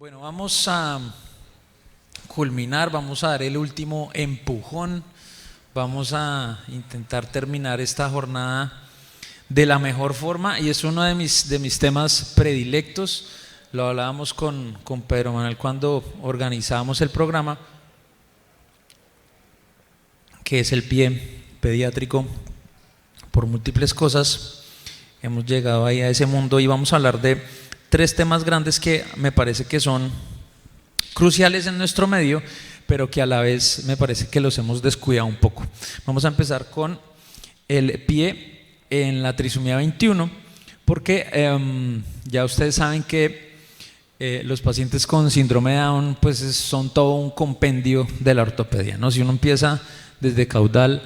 Bueno, vamos a culminar, vamos a dar el último empujón, vamos a intentar terminar esta jornada de la mejor forma y es uno de mis temas predilectos. Lo hablábamos con Pedro Manuel cuando organizábamos el programa, que es el pie pediátrico. Por múltiples cosas hemos llegado ahí a ese mundo y vamos a hablar de tres temas grandes que me parece que son cruciales en nuestro medio, pero que a la vez me parece que los hemos descuidado un poco. Vamos a empezar con el pie en la trisomía 21, porque ya ustedes saben que los pacientes con síndrome de Down pues son todo un compendio de la ortopedia, ¿no? Si uno empieza desde caudal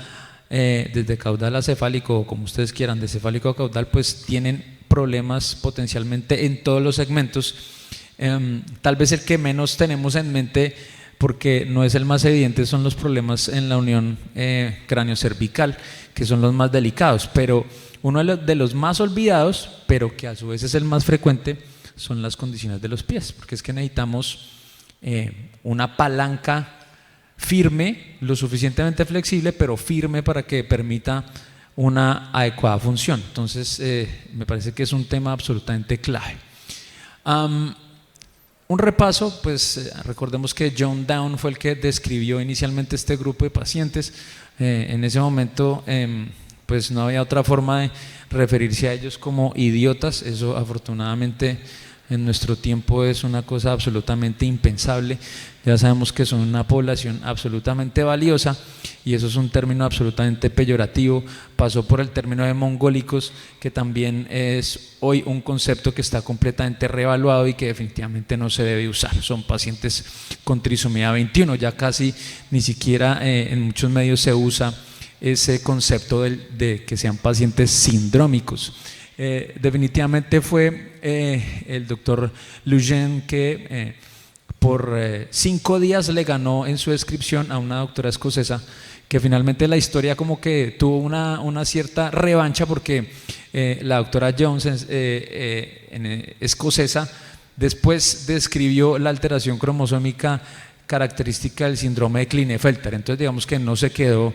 a cefálico, o como ustedes quieran, de cefálico a caudal, pues tienen problemas potencialmente en todos los segmentos. Tal vez el que menos tenemos en mente, porque no es el más evidente, son los problemas en la unión cráneo-cervical, que son los más delicados, pero uno de los más olvidados, pero que a su vez es el más frecuente, son las condiciones de los pies, porque es que necesitamos una palanca firme, lo suficientemente flexible, pero firme para que permita una adecuada función. Entonces me parece que es un tema absolutamente clave. Un repaso, pues recordemos que John Down fue el que describió inicialmente este grupo de pacientes. En ese momento pues no había otra forma de referirse a ellos como idiotas. Eso afortunadamente en nuestro tiempo es una cosa absolutamente impensable. Ya sabemos que son una población absolutamente valiosa y eso es un término absolutamente peyorativo. Pasó por el término de mongólicos, que también es hoy un concepto que está completamente reevaluado y que definitivamente no se debe usar. Son pacientes con trisomía 21, ya casi ni siquiera en muchos medios se usa ese concepto de que sean pacientes sindrómicos. Definitivamente fue el doctor Lujan que por 5 días le ganó en su descripción a una doctora escocesa, que finalmente la historia como que tuvo una cierta revancha, porque la doctora Jones escocesa después describió la alteración cromosómica característica del síndrome de Klinefelter. Entonces digamos que no se quedó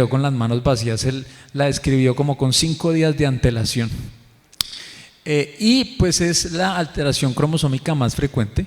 con las manos vacías, él la describió como con 5 días de antelación. Y pues es la alteración cromosómica más frecuente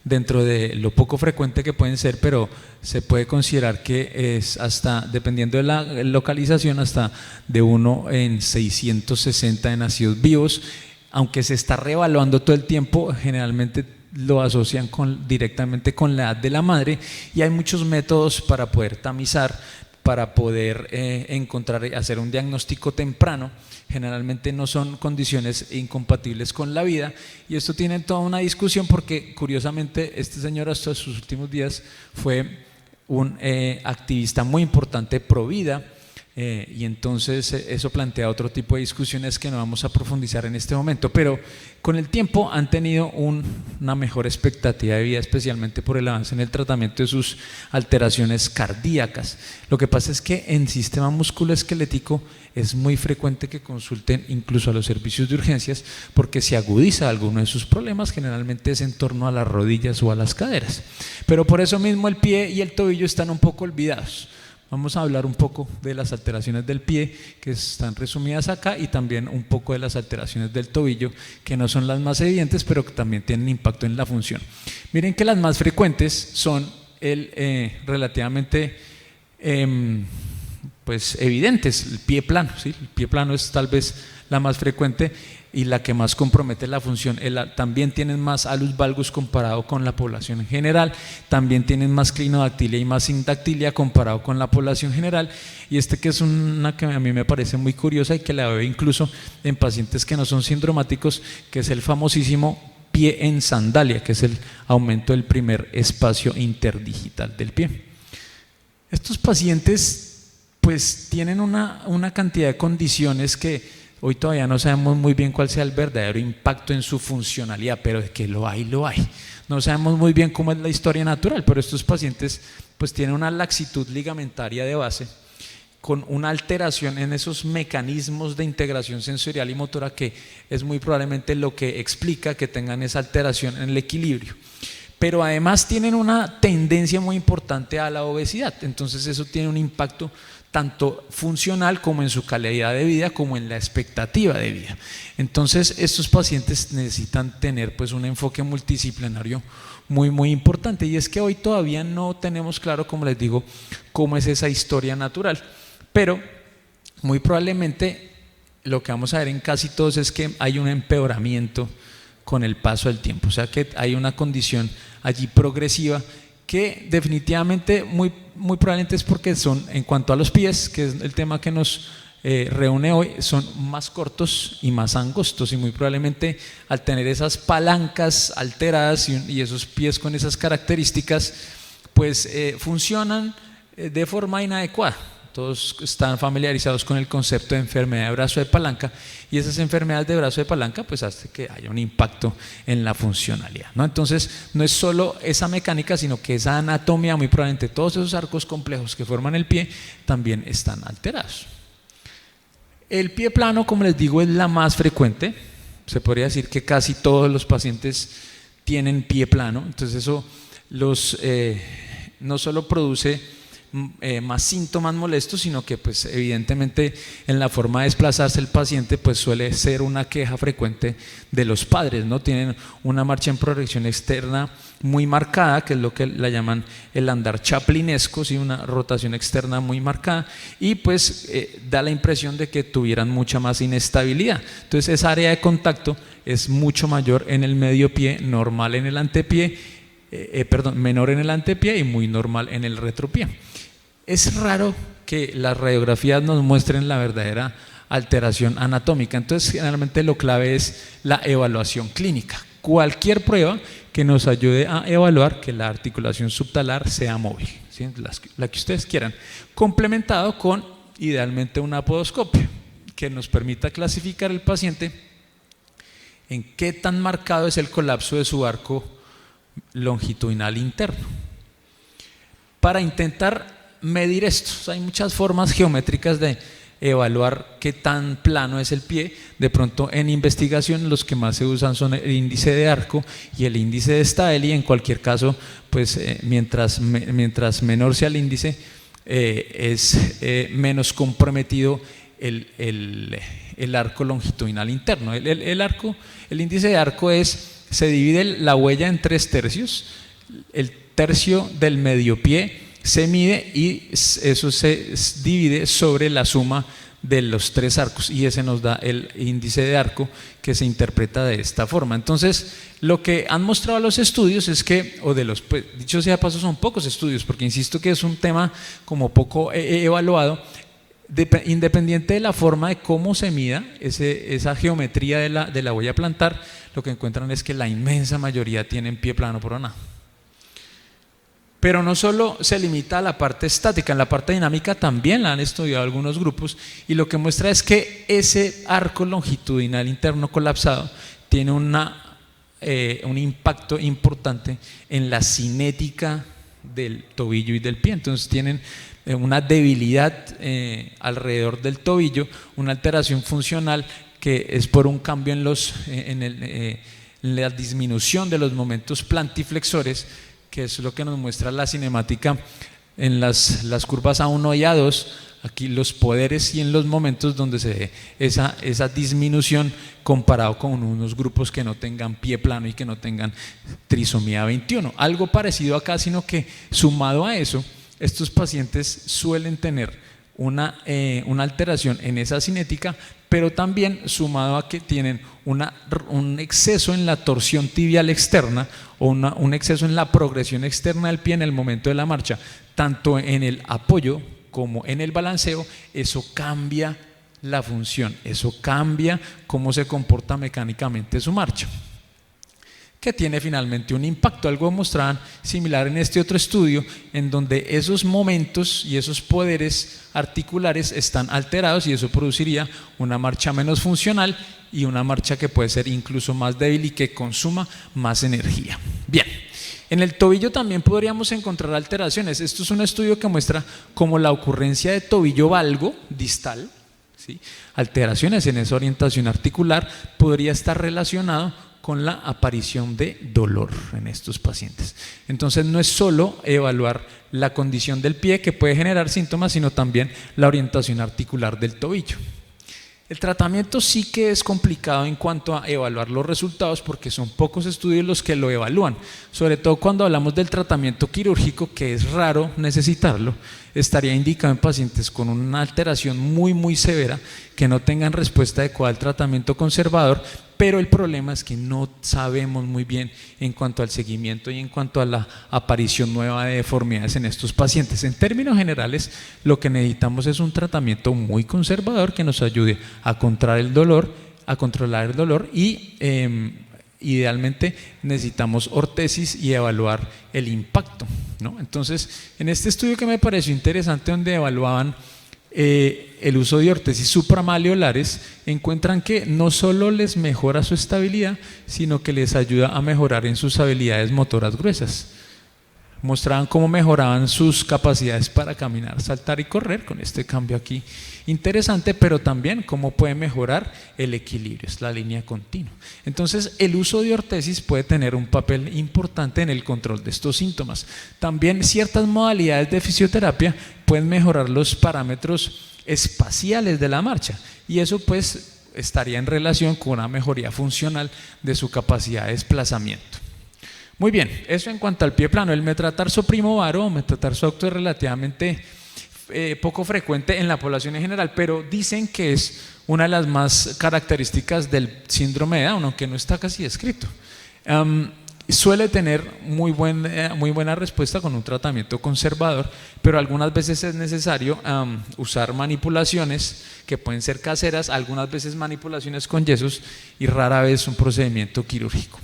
dentro de lo poco frecuente que pueden ser, pero se puede considerar que es hasta, dependiendo de la localización, hasta de 1 en 660 de nacidos vivos. Aunque se está reevaluando todo el tiempo, generalmente lo asocian directamente con la edad de la madre, y hay muchos métodos para poder tamizar, para poder encontrar, hacer un diagnóstico temprano. Generalmente no son condiciones incompatibles con la vida, y esto tiene toda una discusión, porque curiosamente este señor hasta sus últimos días fue un activista muy importante pro vida. Y entonces eso plantea otro tipo de discusiones que no vamos a profundizar en este momento, pero con el tiempo han tenido una mejor expectativa de vida, especialmente por el avance en el tratamiento de sus alteraciones cardíacas. Lo que pasa es que en sistema musculoesquelético es muy frecuente que consulten incluso a los servicios de urgencias, porque si agudiza alguno de sus problemas, generalmente es en torno a las rodillas o a las caderas, pero por eso mismo el pie y el tobillo están un poco olvidados. Vamos a hablar un poco de las alteraciones del pie, que están resumidas acá, y también un poco de las alteraciones del tobillo, que no son las más evidentes, pero que también tienen impacto en la función. Miren que las más frecuentes son relativamente pues evidentes. El pie plano, ¿sí? El pie plano es tal vez la más frecuente y la que más compromete la función. También tienen más alus valgus comparado con la población en general, también tienen más clinodactilia y más sindactilia comparado con la población general, y que es una que a mí me parece muy curiosa y que la veo incluso en pacientes que no son sindromáticos, que es el famosísimo pie en sandalia, que es el aumento del primer espacio interdigital del pie. Estos pacientes pues tienen una cantidad de condiciones que hoy todavía no sabemos muy bien cuál sea el verdadero impacto en su funcionalidad, pero de que lo hay, lo hay. No sabemos muy bien cómo es la historia natural, pero estos pacientes pues tienen una laxitud ligamentaria de base, con una alteración en esos mecanismos de integración sensorial y motora, que es muy probablemente lo que explica que tengan esa alteración en el equilibrio. pero además tienen una tendencia muy importante a la obesidad. Entonces eso tiene un impacto tanto funcional como en su calidad de vida, como en la expectativa de vida. Entonces estos pacientes necesitan tener pues un enfoque multidisciplinario muy importante, y es que hoy todavía no tenemos claro, como les digo, cómo es esa historia natural, pero muy probablemente lo que vamos a ver en casi todos es que hay un empeoramiento con el paso del tiempo, o sea que hay una condición allí progresiva que definitivamente muy probablemente es porque son, en cuanto a los pies, que es el tema que nos reúne hoy, son más cortos y más angostos, y muy probablemente al tener esas palancas alteradas y esos pies con esas características, pues funcionan de forma inadecuada. Todos están familiarizados con el concepto de enfermedad de brazo de palanca, y esas enfermedades de brazo de palanca pues hace que haya un impacto en la funcionalidad, ¿no? Entonces no es solo esa mecánica, sino que esa anatomía, muy probablemente todos esos arcos complejos que forman el pie también están alterados. El pie plano, como les digo, es la más frecuente. Se podría decir que casi todos los pacientes tienen pie plano. Entonces eso no solo produce más síntomas molestos, sino que pues evidentemente en la forma de desplazarse el paciente pues suele ser una queja frecuente de los padres, ¿no? Tienen una marcha en proyección externa muy marcada, que es lo que la llaman el andar chaplinesco, ¿sí? Una rotación externa muy marcada, y pues da la impresión de que tuvieran mucha más inestabilidad. Entonces esa área de contacto es mucho mayor en el medio pie, normal en el antepié, menor en el antepié y muy normal en el retropié. Es raro que las radiografías nos muestren la verdadera alteración anatómica, entonces generalmente lo clave es la evaluación clínica. Cualquier prueba que nos ayude a evaluar que la articulación subtalar sea móvil, ¿sí? La que ustedes quieran, complementado con idealmente una podoscopia que nos permita clasificar el paciente en qué tan marcado es el colapso de su arco longitudinal interno. Para intentar medir esto, hay muchas formas geométricas de evaluar qué tan plano es el pie. De pronto en investigación los que más se usan son el índice de arco y el índice de Staeli. En cualquier caso, pues mientras menor sea el índice, es menos comprometido el arco longitudinal interno. El índice de arco se divide la huella en 3 tercios. El tercio del medio pie se mide y eso se divide sobre la suma de los 3 arcos, y ese nos da el índice de arco, que se interpreta de esta forma. Entonces lo que han mostrado los estudios es que, pues, dicho sea de paso, son pocos estudios, porque insisto que es un tema como poco evaluado. Independiente de la forma de cómo se mida esa geometría de la huella plantar, lo que encuentran es que la inmensa mayoría tienen pie plano por nada. Pero no solo se limita a la parte estática, en la parte dinámica también la han estudiado algunos grupos, y lo que muestra es que ese arco longitudinal interno colapsado tiene un impacto importante en la cinética del tobillo y del pie. Entonces tienen una debilidad alrededor del tobillo, una alteración funcional que es por un cambio en la disminución de los momentos plantiflexores, que es lo que nos muestra la cinemática en las curvas A1 y A2, aquí los poderes y en los momentos donde se ve esa disminución comparado con unos grupos que no tengan pie plano y que no tengan trisomía 21. Algo parecido acá, sino que sumado a eso, estos pacientes suelen tener una alteración en esa cinética, pero también sumado a que tienen un exceso en la torsión tibial externa o un exceso en la progresión externa del pie en el momento de la marcha, tanto en el apoyo como en el balanceo. Eso cambia la función, eso cambia cómo se comporta mecánicamente su marcha, que tiene finalmente un impacto. Algo mostraban similar en este otro estudio, en donde esos momentos y esos poderes articulares están alterados, y eso produciría una marcha menos funcional y una marcha que puede ser incluso más débil y que consuma más energía. Bien, en el tobillo también podríamos encontrar alteraciones. Esto es un estudio que muestra cómo la ocurrencia de tobillo valgo distal, ¿sí?, alteraciones en esa orientación articular, podría estar relacionado con la aparición de dolor en estos pacientes. Entonces no es solo evaluar la condición del pie que puede generar síntomas, sino también la orientación articular del tobillo. El tratamiento sí que es complicado en cuanto a evaluar los resultados porque son pocos estudios los que lo evalúan, sobre todo cuando hablamos del tratamiento quirúrgico, que es raro necesitarlo. Estaría indicado en pacientes con una alteración muy severa que no tengan respuesta adecuada al tratamiento conservador, pero el problema es que no sabemos muy bien en cuanto al seguimiento y en cuanto a la aparición nueva de deformidades en estos pacientes. En términos generales, lo que necesitamos es un tratamiento muy conservador que nos ayude a controlar el dolor y idealmente necesitamos ortesis y evaluar el impacto, ¿no? Entonces, en este estudio que me pareció interesante, donde evaluaban el uso de ortesis supramaleolares, encuentran que no solo les mejora su estabilidad, sino que les ayuda a mejorar en sus habilidades motoras gruesas. Mostraban cómo mejoraban sus capacidades para caminar, saltar y correr con este cambio aquí interesante, pero también cómo puede mejorar el equilibrio, es la línea continua. Entonces el uso de ortesis puede tener un papel importante en el control de estos síntomas. También ciertas modalidades de fisioterapia pueden mejorar los parámetros espaciales de la marcha, y eso pues estaría en relación con una mejoría funcional de su capacidad de desplazamiento. Muy bien, eso en cuanto al pie plano. El metatarso primovaro o metatarso auto es relativamente poco frecuente en la población en general, pero dicen que es una de las más características del síndrome de Down, aunque no está casi descrito. Suele tener muy buena respuesta con un tratamiento conservador, pero algunas veces es necesario usar manipulaciones que pueden ser caseras, algunas veces manipulaciones con yesos y rara vez un procedimiento quirúrgico.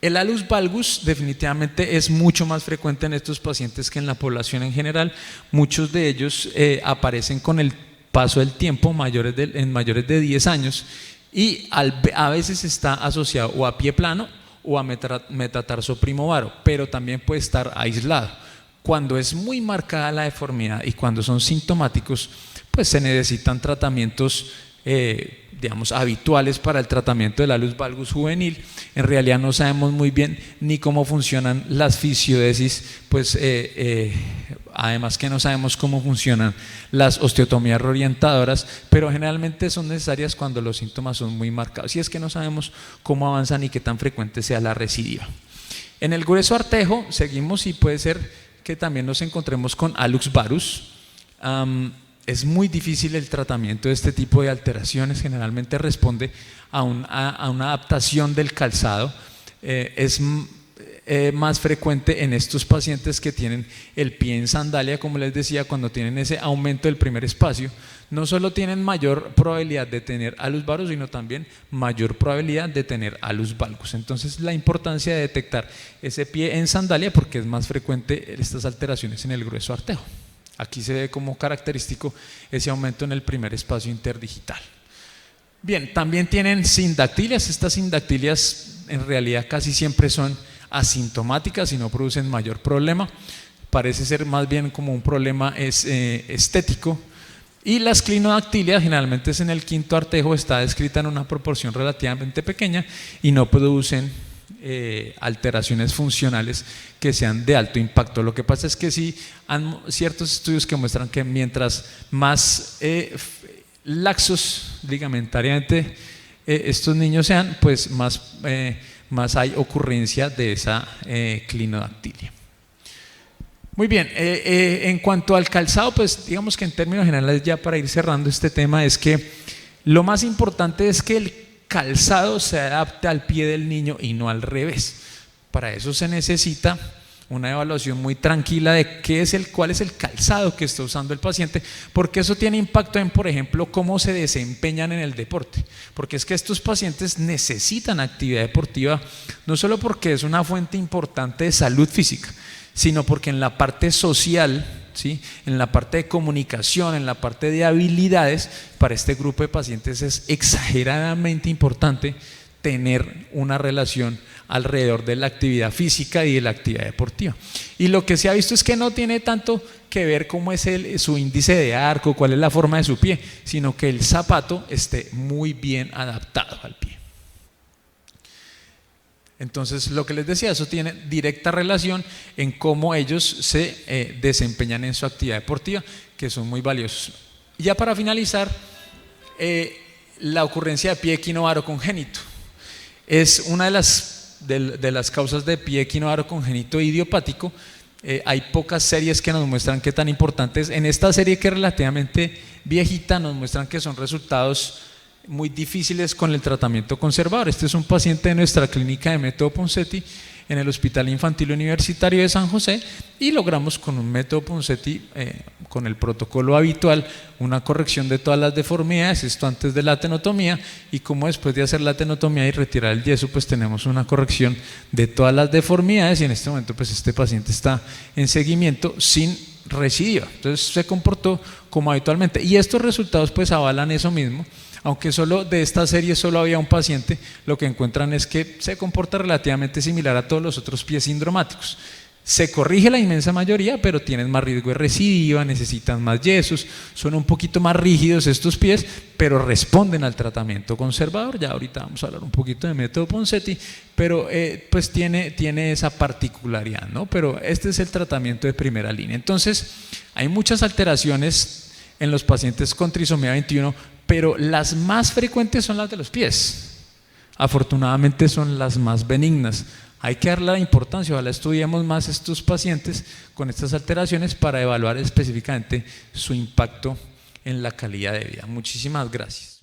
El hallux valgus definitivamente es mucho más frecuente en estos pacientes que en la población en general. Muchos de ellos aparecen con el paso del tiempo en mayores de 10 años y a veces está asociado o a pie plano o a metatarso primovaro, pero también puede estar aislado. Cuando es muy marcada la deformidad y cuando son sintomáticos, pues se necesitan tratamientos digamos, habituales para el tratamiento del hallux valgus juvenil. En realidad no sabemos muy bien ni cómo funcionan las fisiodesis, pues además que no sabemos cómo funcionan las osteotomías reorientadoras, pero generalmente son necesarias cuando los síntomas son muy marcados, y es que no sabemos cómo avanzan y qué tan frecuente sea la recidiva. En el grueso artejo seguimos y puede ser que también nos encontremos con hallux varus. Es muy difícil el tratamiento de este tipo de alteraciones, generalmente responde a una adaptación del calzado. Es más frecuente en estos pacientes que tienen el pie en sandalia, como les decía, cuando tienen ese aumento del primer espacio. No solo tienen mayor probabilidad de tener hallux varus, sino también mayor probabilidad de tener hallux valgus. Entonces la importancia de detectar ese pie en sandalia, porque es más frecuente estas alteraciones en el grueso artejo. Aquí se ve como característico ese aumento en el primer espacio interdigital. Bien, también tienen sindactilias. Estas sindactilias en realidad casi siempre son asintomáticas y no producen mayor problema. Parece ser más bien como un problema estético. Y las clinodactilias generalmente es en el quinto artejo, está descrita en una proporción relativamente pequeña y no producen alteraciones funcionales que sean de alto impacto. Lo que pasa es que sí hay ciertos estudios que muestran que mientras más laxos ligamentariamente estos niños sean, pues más hay ocurrencia de esa clinodactilia. Muy bien, en cuanto al calzado, pues digamos que en términos generales, ya para ir cerrando este tema, es que lo más importante es que el calzado se adapte al pie del niño y no al revés. Para eso se necesita una evaluación muy tranquila de cuál es el calzado que está usando el paciente, porque eso tiene impacto en, por ejemplo, cómo se desempeñan en el deporte. Porque es que estos pacientes necesitan actividad deportiva, no solo porque es una fuente importante de salud física, sino porque en la parte social, ¿sí?, en la parte de comunicación, en la parte de habilidades, para este grupo de pacientes es exageradamente importante tener una relación alrededor de la actividad física y de la actividad deportiva. Y lo que se ha visto es que no tiene tanto que ver cómo es su índice de arco, cuál es la forma de su pie, sino que el zapato esté muy bien adaptado al pie. Entonces, lo que les decía, eso tiene directa relación en cómo ellos se desempeñan en su actividad deportiva, que son muy valiosos. Y ya para finalizar, la ocurrencia de pie equinovaro congénito es una de las causas de pie equinovaro congénito idiopático. Hay pocas series que nos muestran qué tan importante es. En esta serie, que es relativamente viejita, nos muestran que son resultados muy difíciles con el tratamiento conservador. Este es un paciente de nuestra clínica de método Ponseti en el Hospital Infantil Universitario de San José, y logramos con un método Ponseti, con el protocolo habitual, una corrección de todas las deformidades, esto antes de la tenotomía, y como después de hacer la tenotomía y retirar el yeso, pues tenemos una corrección de todas las deformidades, y en este momento pues este paciente está en seguimiento sin recidiva. Entonces se comportó como habitualmente, y estos resultados pues avalan eso mismo. Aunque solo de esta serie solo había un paciente, lo que encuentran es que se comporta relativamente similar a todos los otros pies sindromáticos. Se corrige la inmensa mayoría, pero tienen más riesgo de recidiva, necesitan más yesos, son un poquito más rígidos estos pies, pero responden al tratamiento conservador. Ya ahorita vamos a hablar un poquito de método Ponseti, pero pues tiene esa particularidad, ¿no? Pero este es el tratamiento de primera línea. Entonces, hay muchas alteraciones en los pacientes con trisomía 21, pero las más frecuentes son las de los pies. Afortunadamente son las más benignas. Hay que darle la importancia, ojalá estudiemos más estos pacientes con estas alteraciones para evaluar específicamente su impacto en la calidad de vida. Muchísimas gracias.